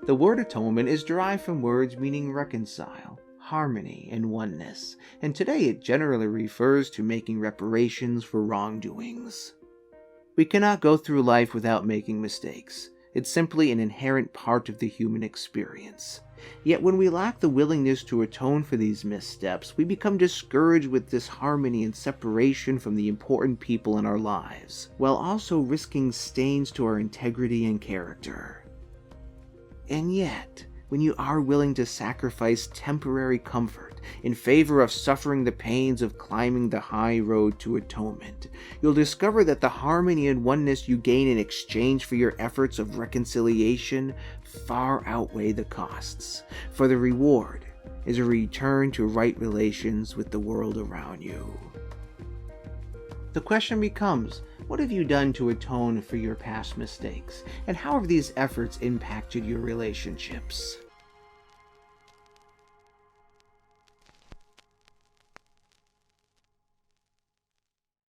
The word atonement is derived from words meaning reconcile, harmony, and oneness, and today it generally refers to making reparations for wrongdoings. We cannot go through life without making mistakes. It's simply an inherent part of the human experience. Yet when we lack the willingness to atone for these missteps, we become discouraged with disharmony and separation from the important people in our lives, while also risking stains to our integrity and character. And yet, when you are willing to sacrifice temporary comfort in favor of suffering the pains of climbing the high road to atonement, you'll discover that the harmony and oneness you gain in exchange for your efforts of reconciliation far outweigh the costs, for the reward is a return to right relations with the world around you. The question becomes, what have you done to atone for your past mistakes, and how have these efforts impacted your relationships?